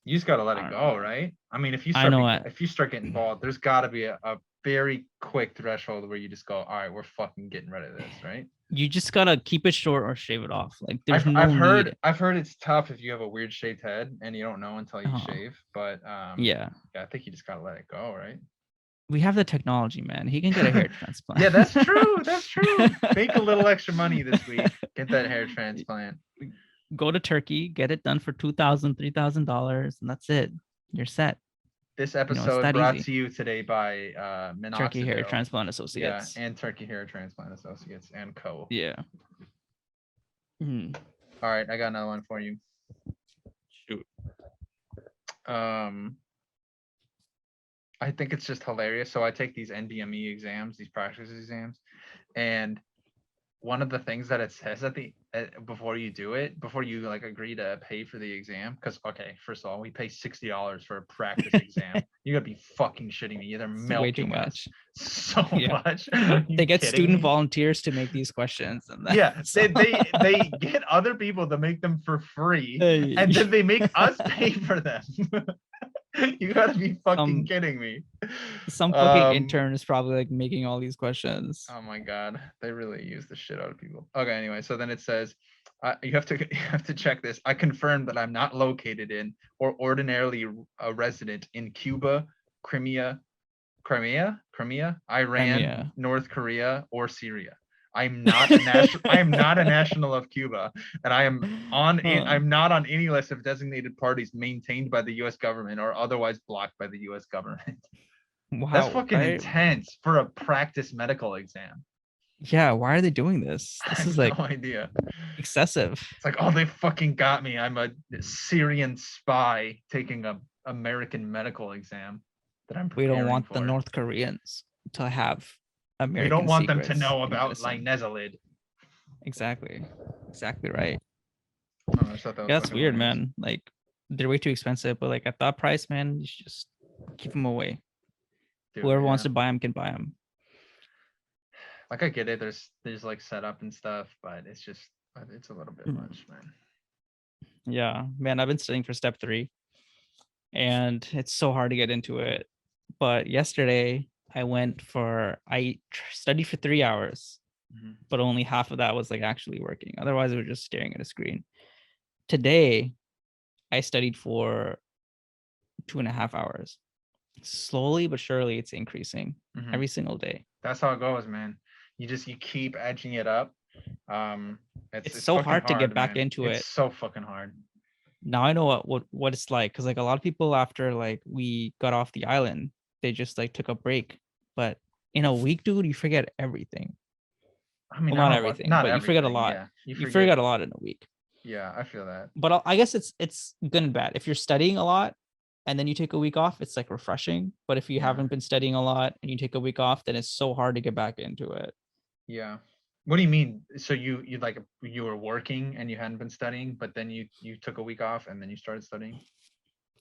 You just gotta let I it don't go, know. right? I mean, if you I know start getting bald, there's gotta be a very quick threshold where you just go, all right, we're fucking getting rid of this, right? You just gotta keep it short or shave it off. Like there's no need. I've heard it's tough if you have a weird shaped head and you don't know until you Uh-huh. shave, but Yeah, I think you just gotta let it go, right? we have the technology, man. He can get a hair transplant. Yeah, that's true. That's true. Make a little extra money this week. Get that hair transplant. Go to Turkey, get it done for $2,000, $3,000, and that's it. You're set. This You know, it's episode that brought easy. to you today by Turkey Hair Minoxidil. Transplant Yeah, Associates. and Turkey Hair Transplant Associates and Co. Yeah. Mhm. All right, I got another one for you. Shoot. I think it's just hilarious. So I take these NBME exams, these practice exams, and one of the things that it says at the before you do it, before you like agree to pay for the exam, because okay, first of all, we pay $60 for a practice exam. You gotta be fucking shitting me. They're It's way too milking us much. so Yeah. much. Are you They get kidding student me? volunteers to make these questions. And then, Yeah, so- they get other people to make them for free, and then they make us pay for them. You gotta be fucking kidding me. some fucking intern is probably like making all these questions. Oh my god, they really use the shit out of people. Okay, anyway, so then it says you have to check this. I confirm that I'm not located in or ordinarily a resident in Cuba, Crimea, Iran, Crimea. North Korea, or Syria. I'm not a national. I am not a national of Cuba, and I'm not on any list of designated parties maintained by the U.S. government or otherwise blocked by the U.S. government. Wow, That's fucking right? intense for a practice medical exam. Yeah, why are they doing this? I This have is like no idea. excessive. It's like, oh, they fucking got me. I'm a Syrian spy taking a American medical exam that I'm We preparing don't want for. the North Koreans to have American We don't want them to secrets know in about medicine. linezolid. Exactly right. Oh, I thought that was Yeah, that's fucking weird, hilarious. man. Like they're way too expensive, but like at that price, man, you should just keep them away. Dude, Whoever yeah. wants to buy them can buy them. Like I get it, there's like setup and stuff, but it's a little bit much, man. Yeah, man, I've been studying for step 3 and it's so hard to get into it. But yesterday I studied for 3 hours, but only half of that was like actually working. Otherwise, I was just staring at a screen. Today, I studied for 2.5 hours. Slowly but surely, it's increasing every single day. That's how it goes, man. You keep edging it up. It's so hard to get back into it. It's so fucking hard. Now I know what it's like, because like a lot of people after like we got off the island, they just like took a break. But in a week, dude, you forget everything. I mean, Well, not everything, but you forget a lot. Yeah, you forget a lot in a week. Yeah, I feel that. But I guess it's good and bad. If you're studying a lot and then you take a week off, it's like refreshing. But if you haven't been studying a lot and you take a week off, then it's so hard to get back into it. Yeah. What do you mean? So you were working and you hadn't been studying, but then you took a week off and then you started studying?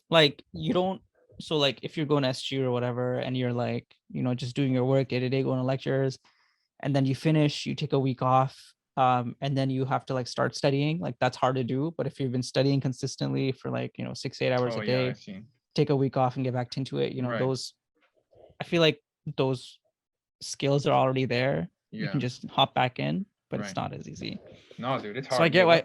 Like you don't. So like if you're going to SG or whatever and you're like, just doing your work day to day, going to lectures, and then you finish, you take a week off, and then you have to like start studying. Like that's hard to do. But if you've been studying consistently for like 6-8 hours a day, take a week off and get back into it. Right. Those, I feel like those skills are already there. You can just hop back in, but it's not as easy. No, dude, it's hard. So I get why.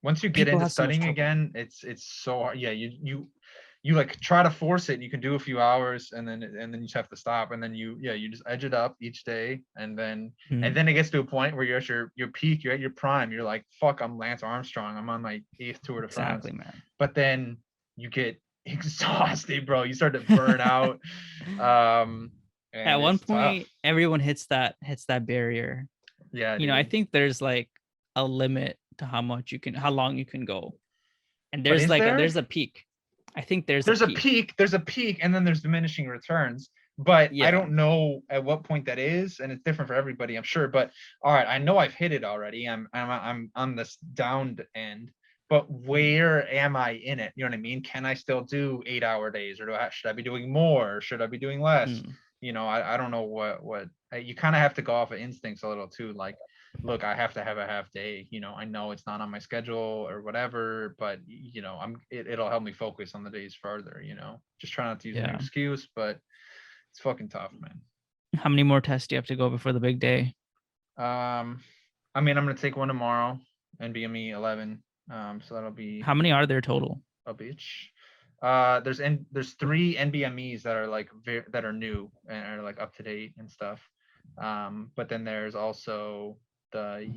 Once you get into have so much studying trouble. again, it's so hard. Yeah, you like try to force it. You can do a few hours and then you just have to stop. And then you just edge it up each day. And then it gets to a point where you're at your peak, you're at your prime. You're like, fuck, I'm Lance Armstrong. I'm on my 8th Tour de France. Exactly, man. But then you get exhausted, bro. You start to burn out. At one point, everyone hits that barrier. Yeah. I think there's like a limit to how long you can go. And there's there's a peak. I think there's a peak. There's a peak, and then there's diminishing returns. But I don't know at what point that is, and it's different for everybody, I'm sure. But all right, I know I've hit it already. I'm on this downed end. But where am I in it? You know what I mean? Can I still do 8-hour days, or should I be doing more? Or should I be doing less? I don't know what you kind of have to go off of instincts a little too. Like, look, I have to have a half day. You know, I know it's not on my schedule or whatever, but you know, it'll help me focus on the days further. You know, just try not to use an excuse, but it's fucking tough, man. How many more tests do you have to go before the big day? I mean, I'm gonna take one tomorrow, NBME 11. So that'll be. How many are there total? A bitch. There's 3 NBMEs that are like that are new and are like up to date and stuff. But then there's also the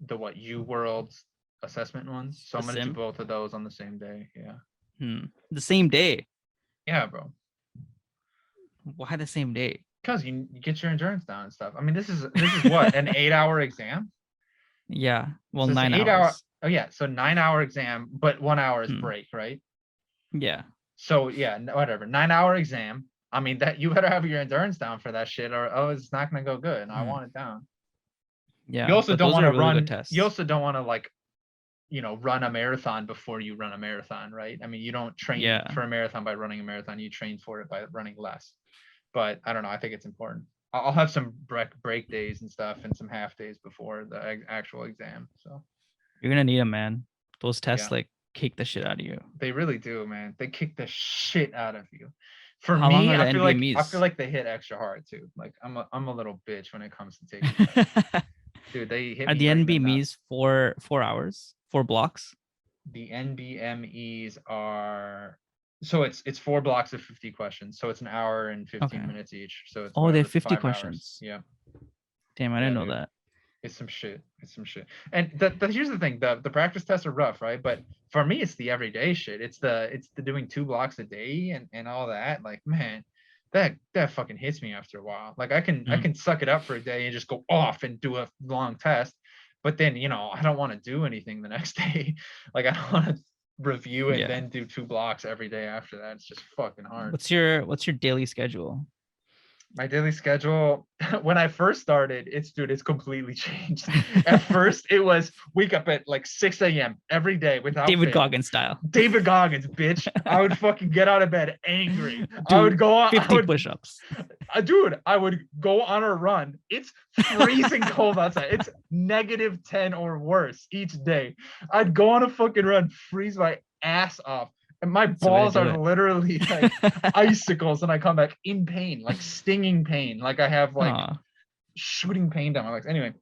what UWorld assessment ones. So I'm gonna do both of those on the same day. Yeah. The same day. Yeah, bro. Why the same day? Because you get your endurance down and stuff. I mean, this is what, an 8-hour exam? Yeah. Well, So 9 hours. 8-hour. Oh yeah, so 9-hour exam, but 1 hour is break, right? Yeah. So yeah, whatever. 9-hour exam. I mean, that you better have your endurance down for that shit, or it's not gonna go good. And I want it down. Yeah. You also don't want to run. Tests. You also don't want to like, you know, run a marathon before you run a marathon, right? I mean, you don't train for a marathon by running a marathon. You train for it by running less. But I don't know. I think it's important. I'll have some break days and stuff, and some half days before the actual exam. So you're gonna need them, man. Those tests like kick the shit out of you. They really do, man. They kick the shit out of you. For How me, long are I the feel like they hit extra hard too. Like I'm a little bitch when it comes to taking tests. Dude, they hit. Are the NBMEs 4 hours, 4 blocks? The NBMEs are. So it's 4 blocks of 50 questions. So it's an hour and 15 minutes each. So it's they have 50 questions. Yeah. Damn, I didn't know that. It's some shit. And here's the thing: the practice tests are rough, right? But for me, it's the everyday shit. It's the doing 2 blocks a day and all that. Like, man, that fucking hits me after a while. Like I can suck it up for a day and just go off and do a long test. But then, you know, I don't want to do anything the next day. Like I don't want to review and then do 2 blocks every day after that. It's just fucking hard. What's your daily schedule? My daily schedule, when I first started, it's completely changed. At first, it was wake up at like 6 a.m. every day without David fail. Goggins style. David Goggins, bitch. I would fucking get out of bed angry. Dude, I would go on 50 push-ups. Dude, I would go on a run. It's freezing cold outside. It's -10 or worse each day. I'd go on a fucking run, freeze my ass off. And my balls are literally like icicles, and I come back in pain, like stinging pain. Like I have like shooting pain down my legs. Anyway,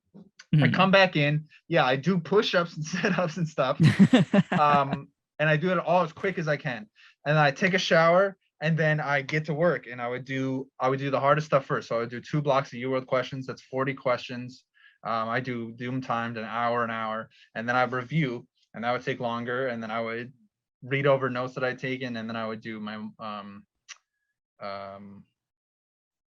I come back in. Yeah, I do push-ups and sit-ups and stuff. And I do it all as quick as I can. And then I take a shower, and then I get to work. And I would do the hardest stuff first. So I would do 2 blocks of UWorld questions. That's 40 questions. I do them timed an hour, and then I Hmm. review, and that would take longer. And then I would read over notes that I'd taken, and then I would do my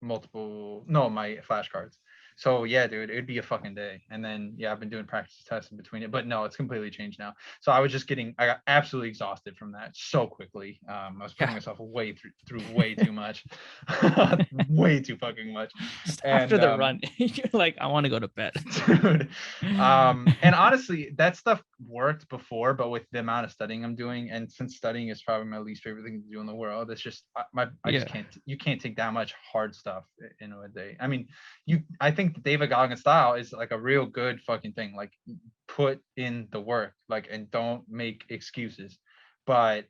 my flashcards. So yeah, dude, it'd be a fucking day. And then yeah, I've been doing practice tests in between it, but no, it's completely changed now. So I got absolutely exhausted from that so quickly. I was putting myself way through way too much, way too fucking much. After the run, you're like, I want to go to bed, dude. And honestly, that stuff worked before, but with the amount of studying I'm doing, and since studying is probably my least favorite thing to do in the world, it's just you can't take that much hard stuff in a day. I mean, I think the David Goggins style is like a real good fucking thing. Like put in the work, like, and don't make excuses. But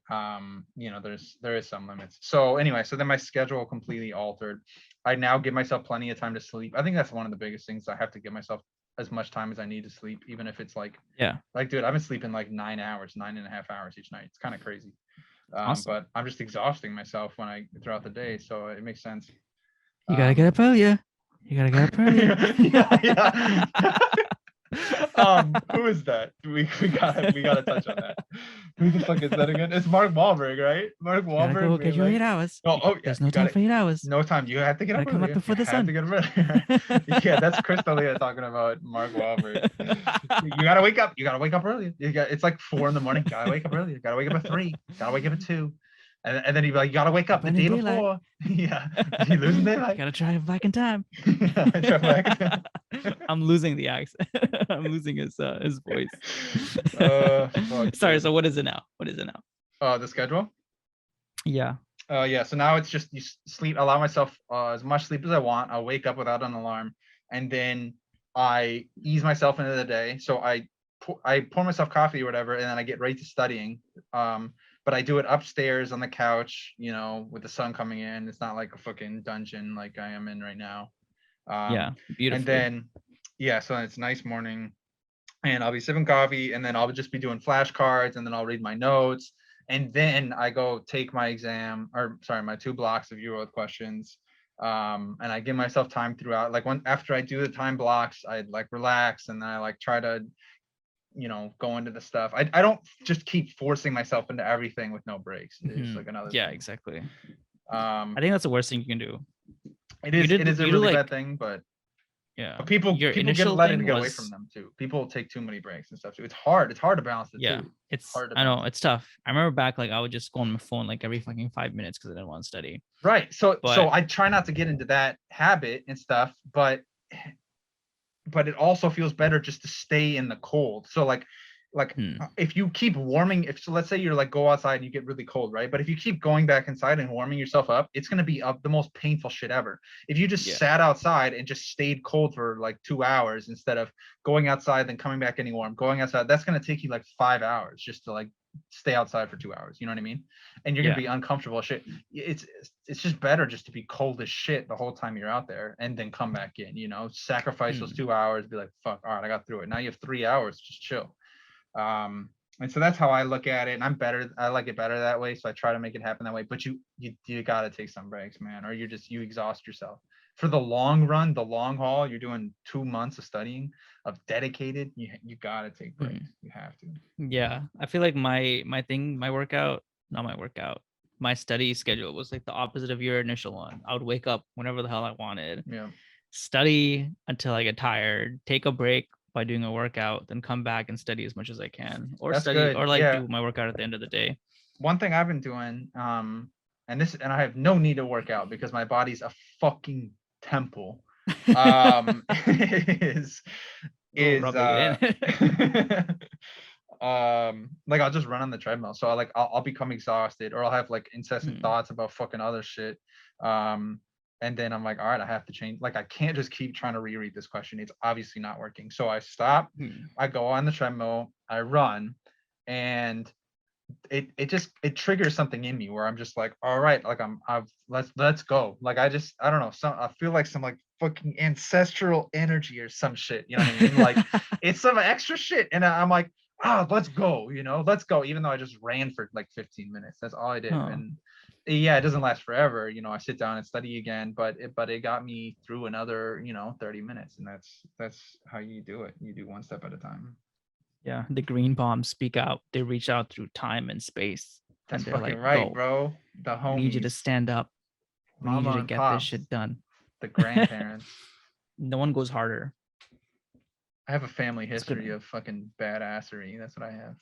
you know, there is some limits. So anyway, so then my schedule completely altered. I now give myself plenty of time to sleep. I think that's one of the biggest things. I have to give myself as much time as I need to sleep, even if it's like, dude, I've been sleeping like 9 hours, 9.5 hours each night. It's kind of crazy. Awesome. But I'm just exhausting myself throughout the day. So it makes sense. You gotta get up earlier. You gotta get up earlier. Who is that? We gotta touch on that. Who the fuck is that again? It's Mark Wahlberg, right? Mark Wahlberg. Go get your 8 hours. There's no time for 8 hours. No time. You have to get up. Come up before the sun. Yeah, that's Chris D'Elia talking about Mark Wahlberg. You gotta wake up. You gotta wake up early. It's like 4 a.m. You gotta wake up early. You gotta wake up at 3. Gotta wake up at 2. And then he'd be like, you gotta wake up the day before. Yeah. You losing daylight. Gotta drive back in time. I'm losing the accent. I'm losing his voice. Sorry, so what is it now? The schedule? Yeah. Yeah, so now it's just sleep, allow myself as much sleep as I want. I'll wake up without an alarm, and then I ease myself into the day. So I pour myself coffee or whatever, and then I get right to studying. But I do it upstairs on the couch, with the sun coming in. It's not like a fucking dungeon like I am in right now. Yeah, beautiful. And then, yeah, so it's a nice morning, and I'll be sipping coffee, and then I'll just be doing flashcards, and then I'll read my notes. And then I go take my exam, or sorry, my 2 blocks of Euro questions. And I give myself time throughout. Like after I do the time blocks, I like relax, and then I like try to, go into the stuff. I don't just keep forcing myself into everything with no breaks. It's like another yeah, thing. exactly. I think that's the worst thing you can do. It is a really bad thing, but yeah, but people get away from them too. People take too many breaks and stuff too. It's hard to balance the two. It's hard I know it's tough. I remember back, like I would just go on my phone like every fucking 5 minutes because I didn't want to study. Right. So I try not to get into that habit and stuff, but it also feels better just to stay in the cold. So like if you keep warming, so let's say you're like go outside and you get really cold, right? But if you keep going back inside and warming yourself up, it's going to be the most painful shit ever. If you just sat outside and just stayed cold for like 2 hours instead of going outside then coming back getting warm, going outside, that's going to take you like 5 hours just to like stay outside for 2 hours. You know what I mean? And you're going to be uncomfortable as shit. It's just better just to be cold as shit the whole time you're out there and then come back in, sacrifice those 2 hours, be like, fuck, all right, I got through it. Now you have 3 hours, just chill. And so that's how I look at it, and I like it better that way, so I try to make it happen that way. But you got to take some breaks, man, or you exhaust yourself. For the long run, the long haul, you're doing 2 months of studying, of dedicated, you got to take breaks. You have to. Yeah, I feel like my study schedule was like the opposite of your initial one. I would wake up whenever the hell I wanted, study until I get tired, take a break by doing a workout, then come back and study as much as I can, or That's study good. or do my workout at the end of the day. One thing I've been doing, and I have no need to work out because my body's a fucking temple. Is like I'll just run on the treadmill. So I'll become exhausted, or I'll have like incessant thoughts about fucking other shit. And then I'm like, all right, I have to change. Like, I can't just keep trying to reread this question. It's obviously not working. So I stop, I go on the treadmill, I run, and it triggers something in me where I'm just like, all right, like let's go. Like I don't know. I feel like some like fucking ancestral energy or some shit. You know what I mean? Like it's some extra shit. And I'm like, let's go, let's go. Even though I just ran for like 15 minutes. That's all I did. And yeah, it doesn't last forever. I sit down and study again, but it got me through another, 30 minutes. And that's how you do it. You do one step at a time. Yeah. The green bombs speak out. They reach out through time and space. That's and they're fucking like, right, go. Bro. The homies. We need you to stand up. We need Mama you to and get Pops, this shit done. The grandparents. No one goes harder. I have a family history of fucking badassery. That's what I have.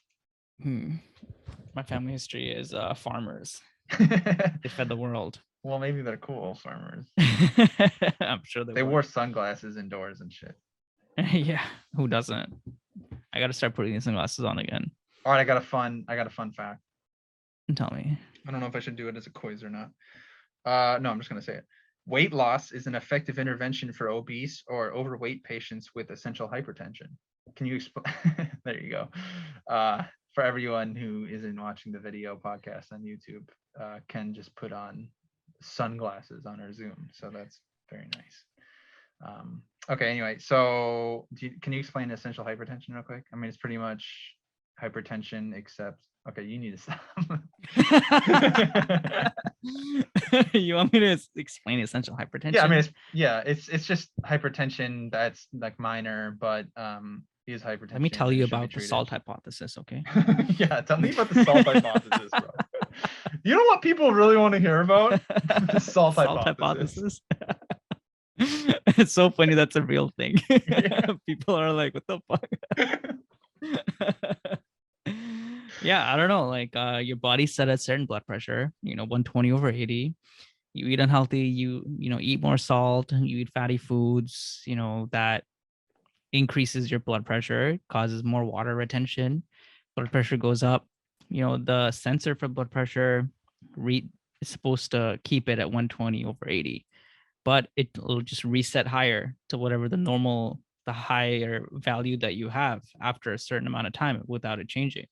My family history is farmers. They fed the world. Well, maybe they're cool farmers. I'm sure they wore sunglasses indoors and shit. Yeah, who doesn't? I got to start putting these sunglasses on again. All right, I got a fun fact. Tell me. I don't know if I should do it as a quiz or not. No, I'm just gonna say it. Weight loss is an effective intervention for obese or overweight patients with essential hypertension. Can you explain? There you go. For everyone who isn't watching the video podcast on YouTube, Ken just put on sunglasses on our Zoom, so that's very nice. Okay, anyway, so can you explain essential hypertension real quick? I mean, it's pretty much hypertension, except okay, you need to stop. You want me to explain essential hypertension? Yeah, I mean, it's just hypertension that's like minor, but is hypertension. Let me tell you about the salt hypothesis, okay? Yeah, tell me about the salt hypothesis, bro. You know what people really want to hear about? The salt hypothesis. It's so funny that's a real thing. Yeah. People are like, what the fuck? Yeah, I don't know. Like your body's set at certain blood pressure, 120/80. You eat unhealthy, you eat more salt, you eat fatty foods, that increases your blood pressure, causes more water retention. Blood pressure goes up. The sensor for blood pressure is supposed to keep it at 120 over 80, but it'll just reset higher to whatever the higher value that you have after a certain amount of time without it changing.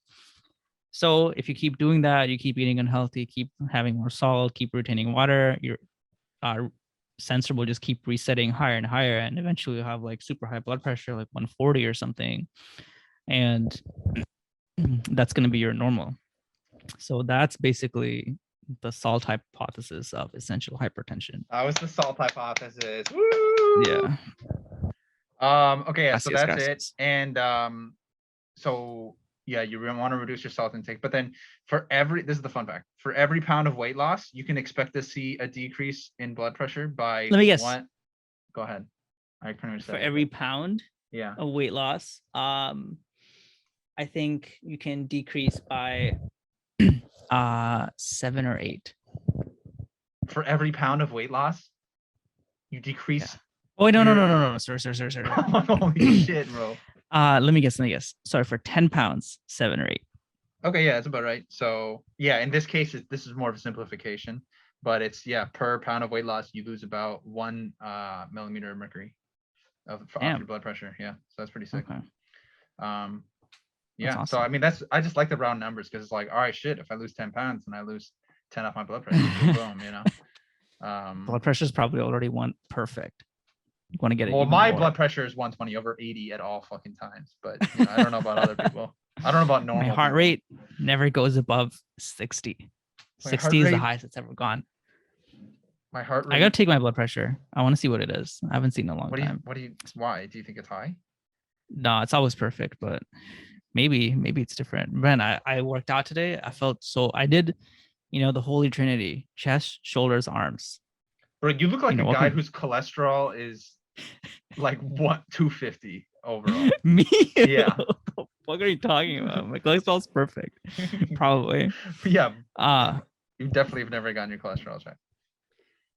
So if you keep doing that, you keep eating unhealthy, keep having more salt, keep retaining water, your sensor will just keep resetting higher and higher, and eventually you'll have like super high blood pressure, like 140 or something, and that's going to be your normal. So that's basically the salt hypothesis of essential hypertension. That was the salt hypothesis. Woo! Yeah. Okay, yeah, so that's Gracias. it. And so yeah, you want to reduce your salt intake, but then this is the fun fact, for every pound of weight loss, you can expect to see a decrease in blood pressure by Let me guess. Go ahead. I pretty much said For every pound yeah of weight loss, I think you can decrease by 7 or 8. For every pound of weight loss, you decrease. Yeah. Oh wait, no, sir. Holy shit, bro. Let me guess. Sorry, for 10 pounds, 7 or 8. Okay, yeah, that's about right. So yeah, in this case, this is more of a simplification, but it's per pound of weight loss, you lose about 1 millimeter of mercury off your blood pressure. Yeah, so that's pretty sick. Okay. Yeah, awesome. so I mean, I just like the round numbers because it's like, all right, shit, if I lose 10 pounds and I lose 10 off my blood pressure, boom, you know. Blood pressure is probably already perfect. You want to get it. Well, my blood pressure is 120 over 80 at all fucking times, but I don't know about other people. I don't know about normal. My heart rate never goes above 60. 60 is the highest it's ever gone. My heart rate. I gotta take my blood pressure. I want to see what it is. I haven't seen it in a long time. Why do you think it's high? No, it's always perfect, but maybe it's different. Man, I worked out today. I did, the Holy Trinity: chest, shoulders, arms. Bro, you look like a guy whose cholesterol is like 250 overall. Me? Yeah. What are you talking about? My cholesterol's perfect. Probably. Yeah. You definitely have never gotten your cholesterol checked.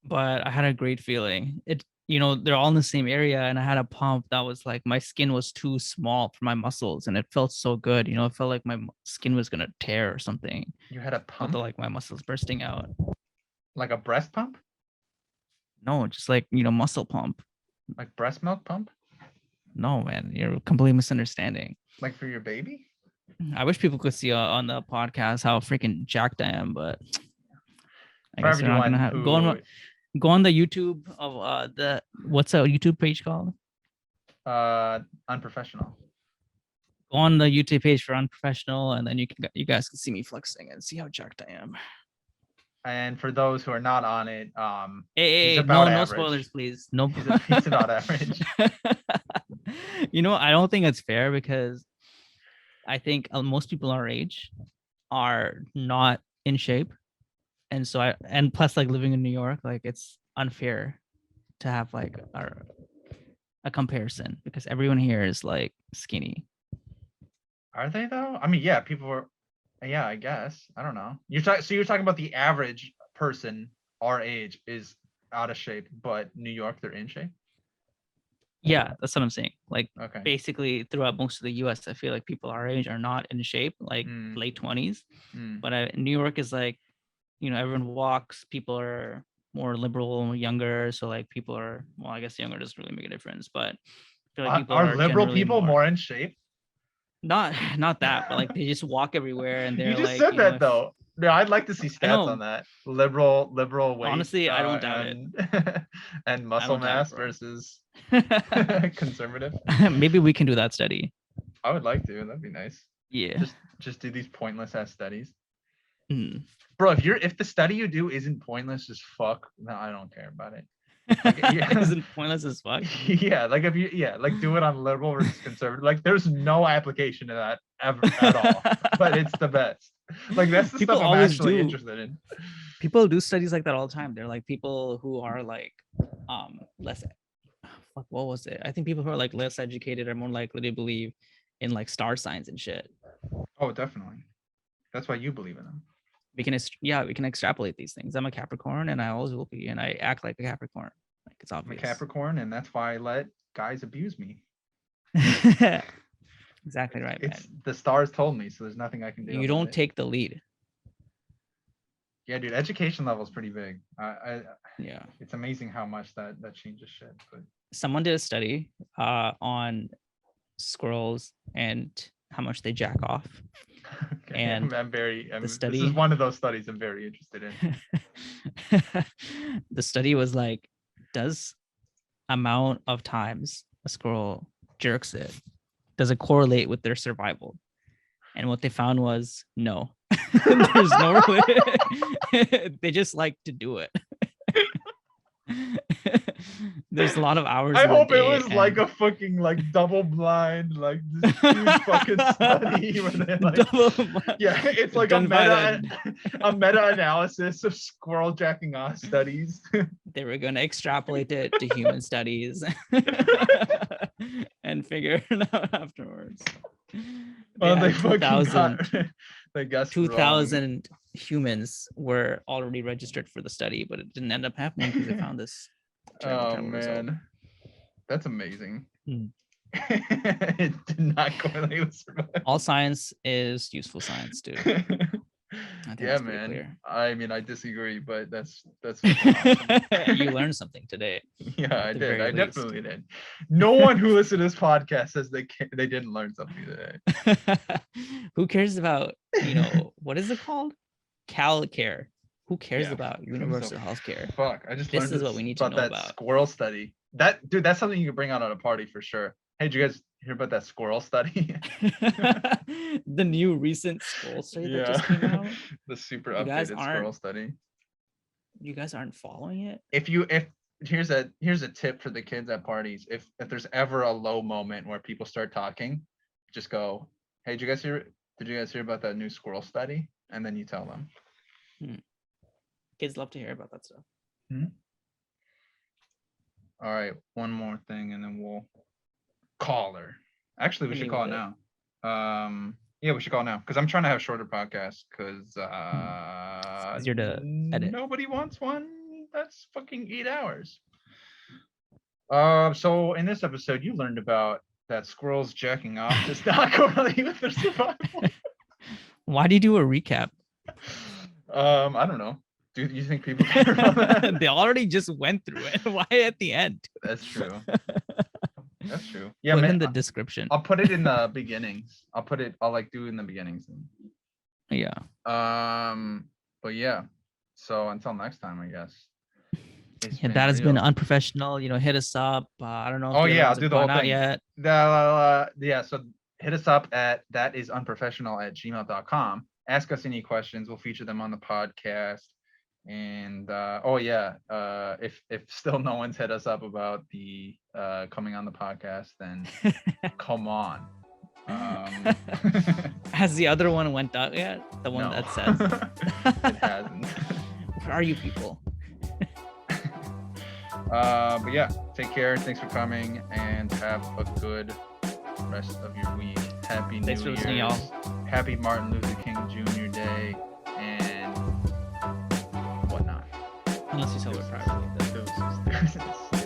But I had a great feeling. They're all in the same area, and I had a pump that was like my skin was too small for my muscles, and it felt so good. It felt like my skin was gonna tear or something. You had a pump? Felt like my muscles bursting out. Like a breast pump? No, just like muscle pump. Like breast milk pump? No, man, you're completely misunderstanding. Like for your baby? I wish people could see on the podcast how freaking jacked I am, but I for guess they're not gonna have go on the YouTube of what's that YouTube page called? Unprofessional. Go on the YouTube page for Unprofessional, and then you guys can see me flexing and see how jacked I am. And for those who are not on it, hey, no spoilers, please. No, he's about average. I don't think it's fair because I think most people our age are not in shape, and so and plus, like, living in New York, like, it's unfair to have like a comparison because everyone here is like skinny. Are they though? I mean, yeah, people are. Yeah, I guess. I don't know. You're talking about the average person our age is out of shape, but New York, they're in shape? Yeah, that's what I'm saying. Like, okay. Basically, throughout most of the U.S., I feel like people our age are not in shape, like late 20s. But New York is like, everyone walks. People are more liberal, younger. So like people are, well, I guess younger doesn't really make a difference. But I feel like people are liberal people more in shape? Not that, but like they just walk everywhere and they're you just like, said that though. No, I'd like to see stats on that. Liberal weight. Honestly, I don't doubt it. And muscle mass versus conservative. Maybe we can do that study. I would like to. That'd be nice. Yeah. Just do these pointless ass studies. Bro, if the study you do isn't pointless as fuck, no, I don't care about it. Like, isn't pointless as fuck. Yeah, like if you do it on liberal versus conservative. Like there's no application to that ever at all. But it's the best. Like that's the people stuff I'm actually interested in. People do studies like that all the time. They're like people who are like less what was it? I think people who are like less educated are more likely to believe in like star signs and shit. Oh, definitely. That's why you believe in them. We can extrapolate these things. I'm a Capricorn and I always will be, and I act like a Capricorn. Like it's obvious. I'm a Capricorn, and that's why I let guys abuse me. Exactly right, man. The stars told me, so there's nothing I can do. You don't take the lead. Yeah, dude, education level is pretty big. Yeah. It's amazing how much that changes shit. But Someone did a study on squirrels and how much they jack off. okay, And this study- is one of those studies I'm very interested in. The study was like, does amount of times a squirrel jerks it, does it correlate with their survival? And what they found was no. There's no they just like to do it. There's a lot of hours. I hope it day, was like a fucking like double blind like this huge fucking study where they like yeah, it's like a Done by meta analysis of squirrel jacking off studies. They were gonna extrapolate it to human studies and figure it out afterwards. Well, they had fucking 2,000 got, they guessed 2,000 humans were already registered for the study, but it didn't end up happening because they found this. Oh man, that's amazing. Hmm. It did not correlate with survival. All science is useful science, dude. I think Yeah, that's pretty man. clear. I mean, I disagree, but that's You learned something today. yeah, I the did. very I least. definitely did. No one who listens to this podcast says they didn't learn something today. Who cares about, what is it called? CalCare. Who cares Yeah, about who gives a universal health care? Fuck, I just This learned is what we need to know that about. squirrel study. Dude, that's something you could bring out at a party for sure. Hey, did you guys hear about that squirrel study? The new recent squirrel study that just came out. The super You guys updated aren't- squirrel study. You guys aren't following it? If here's a tip for the kids at parties. If there's ever a low moment where people start talking, just go, hey, did you guys hear about that new squirrel study? And then you tell them. Kids love to hear about that stuff. All right, one more thing and then we'll call her. Actually, we Hit should me call it with now. Yeah, we should call now because I'm trying to have shorter podcasts because easier to edit. Nobody wants one that's fucking 8 hours. So in this episode, you learned about that squirrels jacking off does not correlate with their survival. Why do you do a recap? I don't know. Do you think people care about that? They already just went through it. Why at the end? That's true. That's true. Yeah, Put man. in the description. I'll put it in the beginnings. I'll like do it in the beginnings. Yeah. But yeah. So until next time, I guess. It's Yeah, been that has been real. Unprofessional. Hit us up. I don't know. If Oh the other yeah, I'll ones do have the whole gone out thing. yet. Yeah, so hit us up at thatisunprofessional@gmail.com. Ask us any questions. We'll feature them on the podcast. And if still no one's hit us up about the coming on the podcast, then come on. Has the other one went out yet? The one No. that says. It hasn't. Where are you people? But yeah, take care. Thanks for coming and have a good rest of your week. Happy Thanks New for listening, Year's. y'all. Happy Martin Luther King Jr. Day and whatnot. Unless you sell it privately. Deuces.